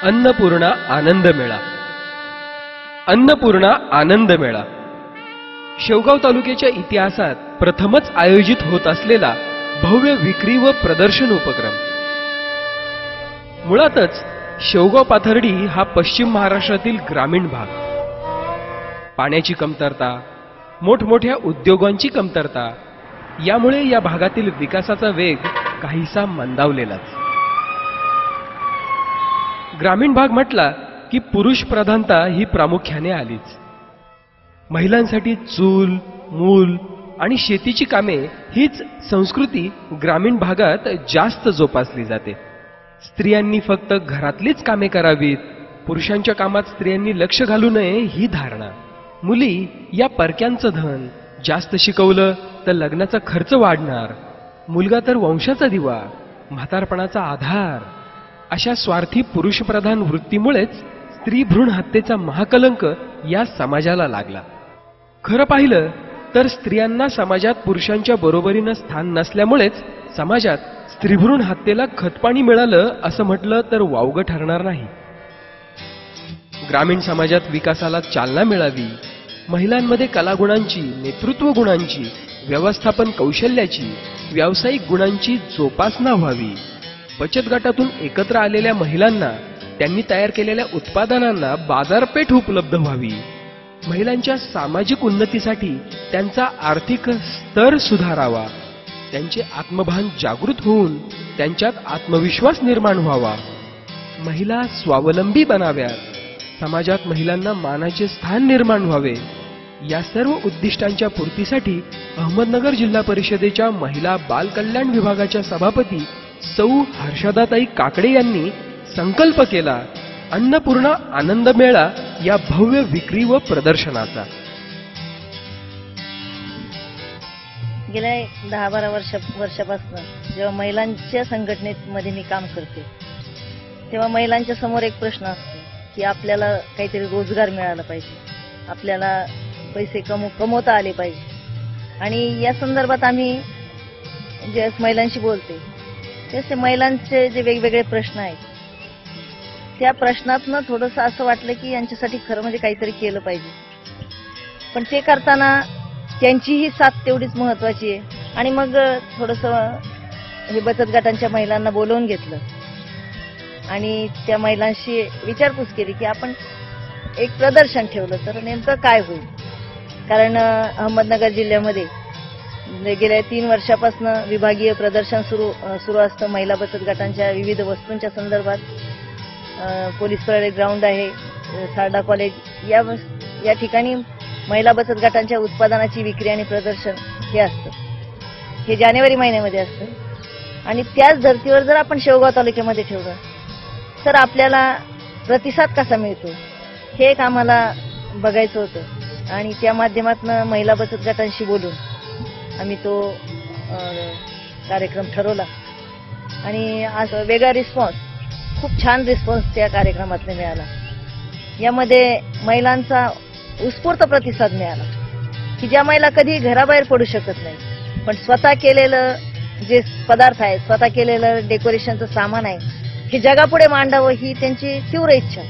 अन्नपूर्णा आनंद मेळा. अन्नपूर्णा आनंद मेळा शेवगाव तालुक्याच्या इतिहासात प्रथमच आयोजित होत असलेला भव्य विक्री व प्रदर्शन उपक्रम. मुळातच शेवगाव पाथर्डी हा पश्चिम महाराष्ट्रातील ग्रामीण भाग. पाण्याची कमतरता, मोठमोठ्या उद्योगांची कमतरता यामुळे या भागातील विकासाचा वेग काहीसा मंदावलेलाच. ग्रामीण भाग म्हटला की पुरुष प्रधानता ही प्रामुख्याने आलीच. महिलांसाठी चूल, मूल आणि शेतीची कामे हीच संस्कृती ग्रामीण भागात जास्त जोपासली जाते. स्त्रियांनी फक्त घरातलीच कामे करावीत, पुरुषांच्या कामात स्त्रियांनी लक्ष घालू नये ही धारणा. मुली या परक्यांचं धन, जास्त शिकवलं तर लग्नाचा खर्च वाढणार, मुलगा तर वंशाचा दिवा, म्हातारपणाचा आधार, अशा स्वार्थी पुरुषप्रधान वृत्तीमुळेच स्त्री भ्रूण हत्येचा महाकलंक या समाजाला लागला. खरं पाहिलं तर स्त्रियांना समाजात पुरुषांच्या बरोबरीनं स्थान नसल्यामुळेच समाजात स्त्रीभ्रूण हत्येला खतपाणी मिळालं असं म्हटलं तर वावगं ठरणार नाही. ग्रामीण समाजात विकासाला चालना मिळावी, महिलांमध्ये कलागुणांची, नेतृत्व गुणांची, व्यवस्थापन कौशल्याची, व्यावसायिक गुणांची जोपासना व्हावी, बचत गटातून एकत्र आलेल्या महिलांना त्यांनी तयार केलेल्या उत्पादनांना बाजारपेठ उपलब्ध व्हावी, महिलांच्या सामाजिक उन्नतीसाठी त्यांचा आर्थिक स्तर सुधारावा, त्यांचे आत्मभान जागृत होऊन त्यांच्यात आत्मविश्वास निर्माण व्हावा, महिला स्वावलंबी बनाव्यात, समाजात महिलांना मानाचे स्थान निर्माण व्हावे, या सर्व उद्दिष्टांच्या पूर्तीसाठी अहमदनगर जिल्हा परिषदेच्या महिला बाल कल्याण विभागाच्या सभापती सौ हर्षदाताई काकडे यांनी संकल्प केला अन्नपूर्णा आनंद मेळा या भव्य विक्री व प्रदर्शनाचा. गेल्या 10-12 वर्षापासून जेव्हा महिलांच्या संघटनेमध्ये मी काम करते तेव्हा महिलांच्या समोर एक प्रश्न असतो की आपल्याला काहीतरी रोजगार मिळाला पाहिजे, आपल्याला पैसे कमवता आले पाहिजे. आणि या संदर्भात आम्ही जे महिलांशी बोलते ते महिलांचे जे वेगवेगळे प्रश्न आहेत त्या प्रश्नातनं थोडंसं असं वाटलं की यांच्यासाठी खरं म्हणजे काहीतरी केलं पाहिजे. पण ते करताना त्यांचीही साथ तेवढीच महत्वाची आहे. आणि मग थोडंसं हे बचत गटांच्या महिलांना बोलवून घेतलं आणि त्या महिलांशी विचारपूस केली की आपण एक प्रदर्शन ठेवलं तर नेमकं काय होईल. कारण अहमदनगर जिल्ह्यामध्ये गेल्या 3 वर्षापासून विभागीय प्रदर्शन सुरू असतं महिला बचत गटांच्या विविध वस्तूंच्या संदर्भात. पोलीस परेड ग्राउंड आहे, सारडा कॉलेज या ठिकाणी महिला बचत गटांच्या उत्पादनाची विक्री आणि प्रदर्शन हे असतं. हे जानेवारी महिन्यामध्ये असतं. आणि त्याच धर्तीवर जर आपण शेवगाव तालुक्यामध्ये ठेवलं तर आपल्याला प्रतिसाद कसा मिळतो हे एक आम्हाला बघायचं होतं. आणि त्या माध्यमातून महिला बचत गटांशी बोलून आम्ही तो कार्यक्रम ठरवला. आणि आज वेगळा रिस्पॉन्स, खूप छान रिस्पॉन्स त्या कार्यक्रमातला मिळाला. यामध्ये महिलांचा उत्स्फूर्त प्रतिसाद मिळाला की ज्या महिला कधी घराबाहेर पडू शकत नाही पण स्वतः केलेलं जे पदार्थ आहेत, स्वतः केलेलं डेकोरेशनचं सामान आहे हे जगापुढे मांडावं ही त्यांची तीव्र इच्छा.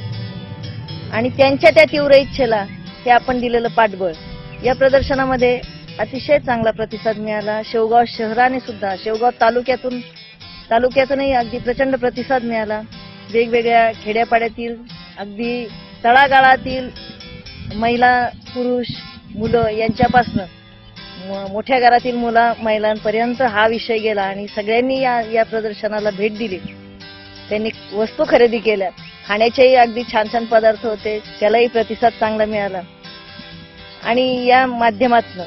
आणि त्यांच्या त्या तीव्र इच्छेला हे आपण दिलेलं पाठबळ. या प्रदर्शनामध्ये अतिशय चांगला प्रतिसाद मिळाला. शेवगाव शहराने सुद्धा, शेवगाव तालुक्यातूनही अगदी प्रचंड प्रतिसाद मिळाला. वेगवेगळ्या खेड्यापाड्यातील, अगदी तळागाळातील महिला, पुरुष, मुलं यांच्यापासून मोठ्या घरातील महिलांपर्यंत हा विषय गेला. आणि सगळ्यांनी या प्रदर्शनाला भेट दिली. त्यांनी वस्तू खरेदी केल्या. खाण्याचेही अगदी छान छान पदार्थ होते, त्यालाही प्रतिसाद चांगला मिळाला. आणि या माध्यमातून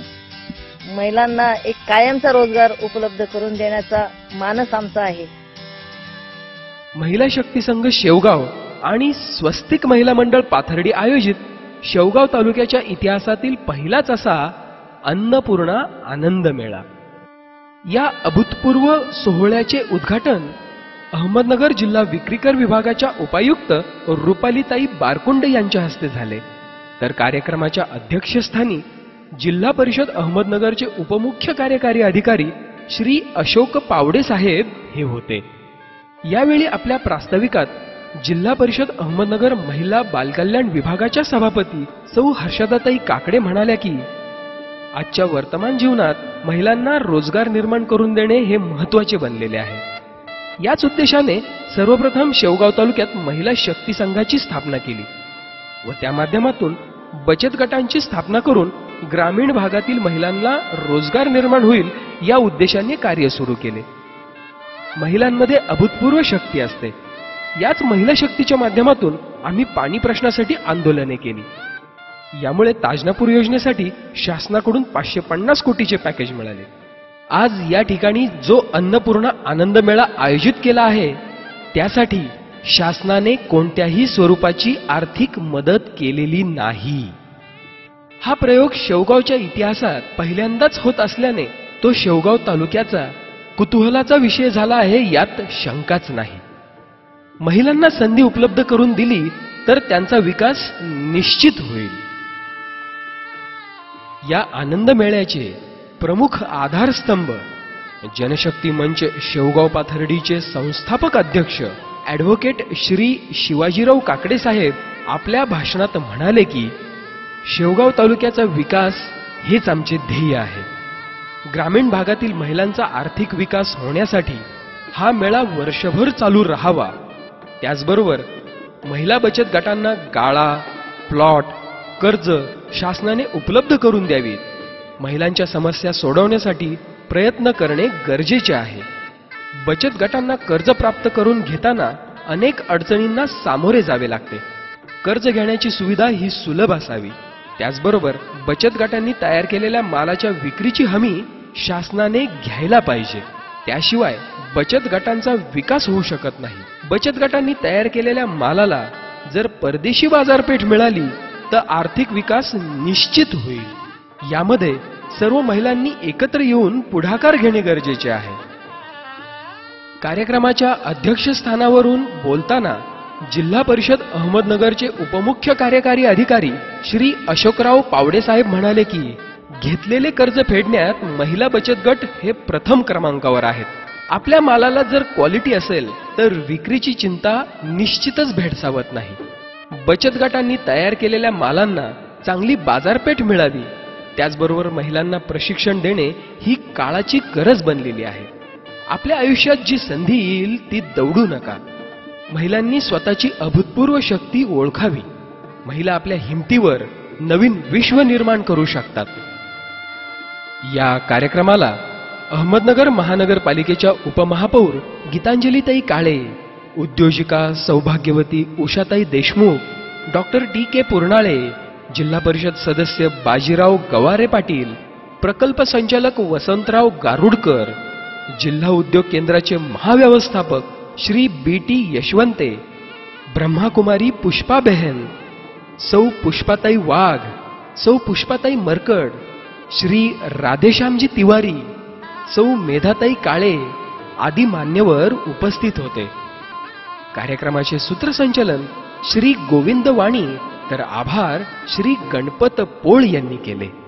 महिलांना एक कायमचा रोजगार उपलब्ध करून देण्याचा मानस आमचा आहे. महिला शक्ती संघ शेवगाव आणि स्वस्तिक महिला मंडळ पाथर्डी आयोजित शेवगाव तालुक्याच्या इतिहासातील पहिलाच असा अन्नपूर्णा आनंद मेळा. या अभूतपूर्व सोहळ्याचे उद्घाटन अहमदनगर जिल्हा विक्रीकर विभागाच्या उपायुक्त रुपालीताई बारकुंडे यांच्या हस्ते झाले. तर कार्यक्रमाच्या अध्यक्षस्थानी जिल्हा परिषद अहमदनगरचे उपमुख्य कार्यकारी अधिकारी श्री अशोक पावडे साहेब हे होते. यावेळी आपल्या प्रास्ताविकात जिल्हा परिषद अहमदनगर महिला बालकल्याण विभागाच्या सभापती सौ हर्षदाताई काकडे म्हणाल्या की आजच्या वर्तमान जीवनात महिलांना रोजगार निर्माण करून देणे हे महत्त्वाचे बनलेले आहे. याच उद्देशाने सर्वप्रथम शेवगाव तालुक्यात महिला शक्ती संघाची स्थापना केली व त्या माध्यमातून बचत गटांची स्थापना करून ग्रामीण भागातील महिलांना रोजगार निर्माण होईल या उद्देशाने कार्य सुरू केले. महिलांमध्ये अभूतपूर्व शक्ती असते. याच महिला शक्तीच्या माध्यमातून आम्ही पाणी प्रश्नासाठी आंदोलने केली. यामुळे ताजनापूर योजनेसाठी शासनाकडून 550 कोटीचे पॅकेज मिळाले. आज या ठिकाणी जो अन्नपूर्णा आनंद मेळा आयोजित केला आहे त्यासाठी शासनाने कोणत्याही स्वरूपाची आर्थिक मदत केलेली नाही. हा प्रयोग शेवगावच्या इतिहासात पहिल्यांदाच होत असल्याने तो शेवगाव तालुक्याचा कुतूहलाचा विषय झाला आहे यात शंकाच नाही. महिलांना संधी उपलब्ध करून दिली तर त्यांचा विकास निश्चित होईल. या आनंद मेळ्याचे प्रमुख आधारस्तंभ जनशक्ती मंच शेवगाव पाथर्डीचे संस्थापक अध्यक्ष ॲडव्होकेट श्री शिवाजीराव काकडे साहेब आपल्या भाषणात म्हणाले की शेवगाव तालुक्याचा विकास हेच आमचे ध्येय आहे. ग्रामीण भागातील महिलांचा आर्थिक विकास होण्यासाठी हा मेळा वर्षभर चालू राहावा. त्याचबरोबर महिला बचत गटांना गाळा, प्लॉट, कर्ज शासनाने उपलब्ध करून द्यावीत. महिलांच्या समस्या सोडवण्यासाठी प्रयत्न करणे गरजेचे आहे. बचत गटांना कर्ज प्राप्त करून घेताना अनेक अडचणींना सामोरे जावे लागते. कर्ज घेण्याची सुविधा ही सुलभ असावी. त्याचबरोबर बचत गटांनी तयार केलेल्या मालाच्या विक्रीची हमी शासनाने घ्यायला पाहिजे. त्याशिवाय बचत गटांचा विकास होऊ शकत नाही. बचत गटांनी तयार केलेल्या मालाला जर परदेशी बाजारपेठ मिळाली तर आर्थिक विकास निश्चित होईल. यामध्ये सर्व महिलांनी एकत्र येऊन पुढाकार घेणे गरजेचे आहे. कार्यक्रमाच्या अध्यक्षस्थानावरून बोलताना जिल्हा परिषद अहमदनगरचे उपमुख्य कार्यकारी अधिकारी श्री अशोकराव पावडे साहेब म्हणाले की घेतलेले कर्ज फेडण्यात महिला बचत गट हे प्रथम क्रमांकावर आहेत. आपल्या मालाला जर क्वालिटी असेल तर विक्रीची चिंता निश्चितच भेडसावत नाही. बचत गटांनी तयार केलेल्या मालांना चांगली बाजारपेठ मिळावी. त्याचबरोबर महिलांना प्रशिक्षण देणे ही काळाची गरज बनलेली आहे. आपल्या आयुष्यात जी संधी येईल ती दवडू नका. महिलांनी स्वतःची अभूतपूर्व शक्ती ओळखावी. महिला आपल्या हिमतीवर नवीन विश्व निर्माण करू शकतात. या कार्यक्रमाला अहमदनगर महानगरपालिकेच्या उपमहापौर गीतांजलीताई काळे, उद्योजिका सौभाग्यवती उषाताई देशमुख, डॉक्टर टी.के. पुरनाळे, जिल्हा परिषद सदस्य बाजीराव गवारे पाटील, प्रकल्प संचालक वसंतराव गारुडकर, जिल्हा उद्योग केंद्राचे महाव्यवस्थापक श्री बी.टी. यशवंते, ब्रह्माकुमारी पुष्पाबेहन, सौ पुष्पाताई वाघ, सौ पुष्पाताई मरकड, श्री राधेश्यामजी तिवारी, सौ मेधाताई काळे आदी मान्यवर उपस्थित होते. कार्यक्रमाचे सूत्रसंचालन श्री गोविंद वाणी तर आभार श्री गणपत पोळ यांनी केले.